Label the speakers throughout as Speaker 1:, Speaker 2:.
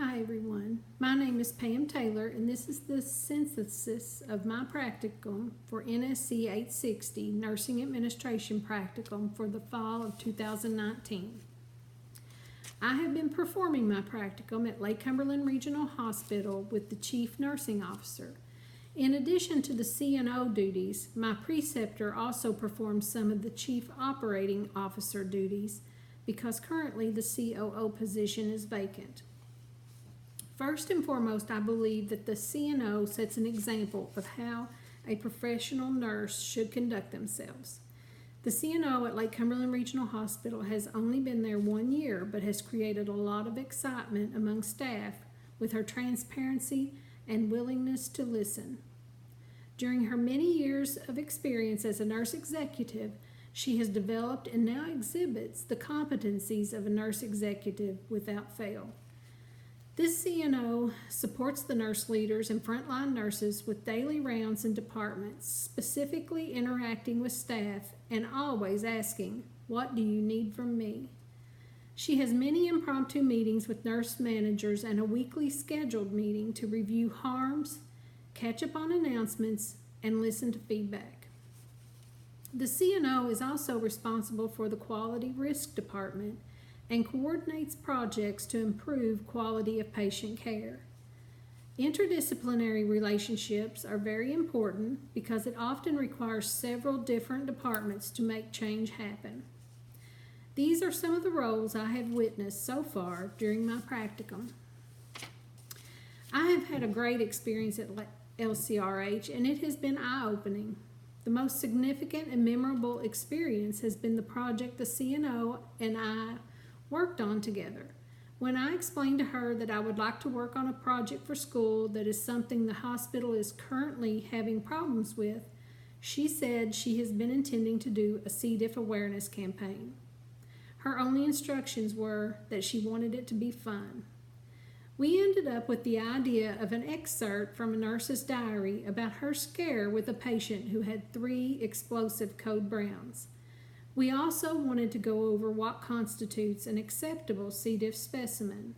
Speaker 1: Hi everyone, my name is Pam Taylor and this is the synthesis of my practicum for NSC 860 Nursing Administration Practicum for the fall of 2019. I have been performing my practicum at Lake Cumberland Regional Hospital with the Chief Nursing Officer. In addition to the CNO duties, my preceptor also performs some of the Chief Operating Officer duties because currently the COO position is vacant. First and foremost, I believe that the CNO sets an example of how a professional nurse should conduct themselves. The CNO at Lake Cumberland Regional Hospital has only been there 1 year, but has created a lot of excitement among staff with her transparency and willingness to listen. During her many years of experience as a nurse executive, she has developed and now exhibits the competencies of a nurse executive without fail. This CNO supports the nurse leaders and frontline nurses with daily rounds in departments, specifically interacting with staff and always asking, "What do you need from me?" She has many impromptu meetings with nurse managers and a weekly scheduled meeting to review harms, catch up on announcements, and listen to feedback. The CNO is also responsible for the Quality Risk Department and coordinates projects to improve quality of patient care. Interdisciplinary relationships are very important because it often requires several different departments to make change happen. These are some of the roles I have witnessed so far during my practicum. I have had a great experience at LCRH and it has been eye-opening. The most significant and memorable experience has been the project the CNO and I worked on together. When I explained to her that I would like to work on a project for school that is something the hospital is currently having problems with, she said she has been intending to do a C. diff awareness campaign. Her only instructions were that she wanted it to be fun. We ended up with the idea of an excerpt from a nurse's diary about her scare with a patient who had 3 explosive code browns. We also wanted to go over what constitutes an acceptable C. diff specimen.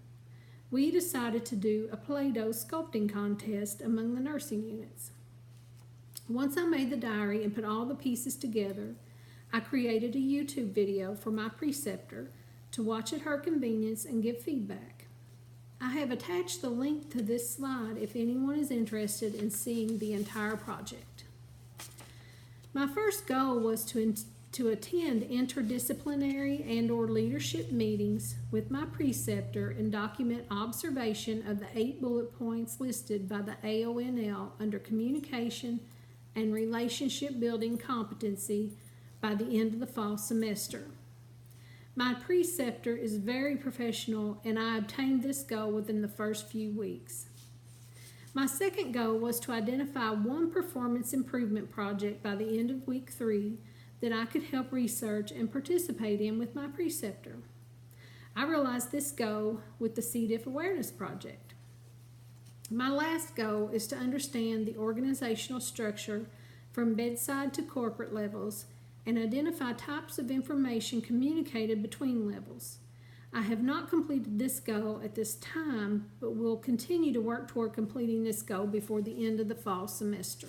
Speaker 1: We decided to do a Play-Doh sculpting contest among the nursing units. Once I made the diary and put all the pieces together, I created a YouTube video for my preceptor to watch at her convenience and give feedback. I have attached the link to this slide if anyone is interested in seeing the entire project. My first goal was to attend interdisciplinary and/or leadership meetings with my preceptor and document observation of the 8 bullet points listed by the AONL under communication and relationship building competency by the end of the fall semester. My preceptor is very professional and I obtained this goal within the first few weeks. My second goal was to identify one performance improvement project by the end of week 3 that I could help research and participate in with my preceptor. I realized this goal with the C. diff awareness project. My last goal is to understand the organizational structure from bedside to corporate levels and identify types of information communicated between levels. I have not completed this goal at this time, but will continue to work toward completing this goal before the end of the fall semester.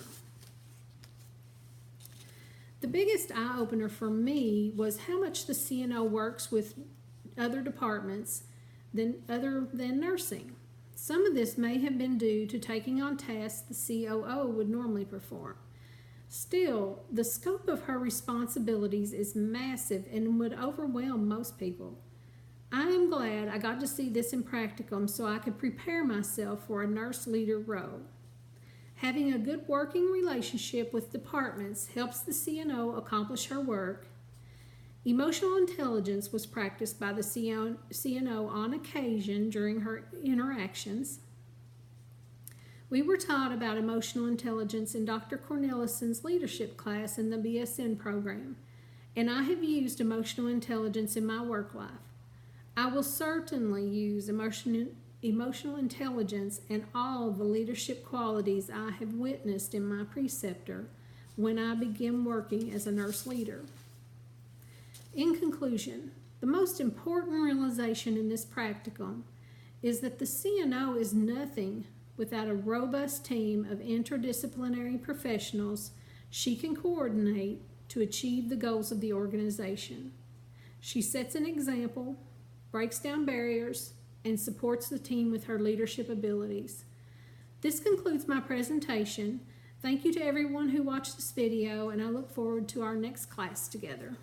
Speaker 1: The biggest eye-opener for me was how much the CNO works with other departments other than nursing. Some of this may have been due to taking on tasks the COO would normally perform. Still, the scope of her responsibilities is massive and would overwhelm most people. I am glad I got to see this in practicum so I could prepare myself for a nurse leader role. Having a good working relationship with departments helps the CNO accomplish her work. Emotional intelligence was practiced by the CNO on occasion during her interactions. We were taught about emotional intelligence in Dr. Cornelison's leadership class in the BSN program, and I have used emotional intelligence in my work life. I will certainly use emotional intelligence and all the leadership qualities I have witnessed in my preceptor when I begin working as a nurse leader. In conclusion, the most important realization in this practicum is that the CNO is nothing without a robust team of interdisciplinary professionals she can coordinate to achieve the goals of the organization. She sets an example, breaks down barriers, and supports the team with her leadership abilities. This concludes my presentation. Thank you to everyone who watched this video, and I look forward to our next class together.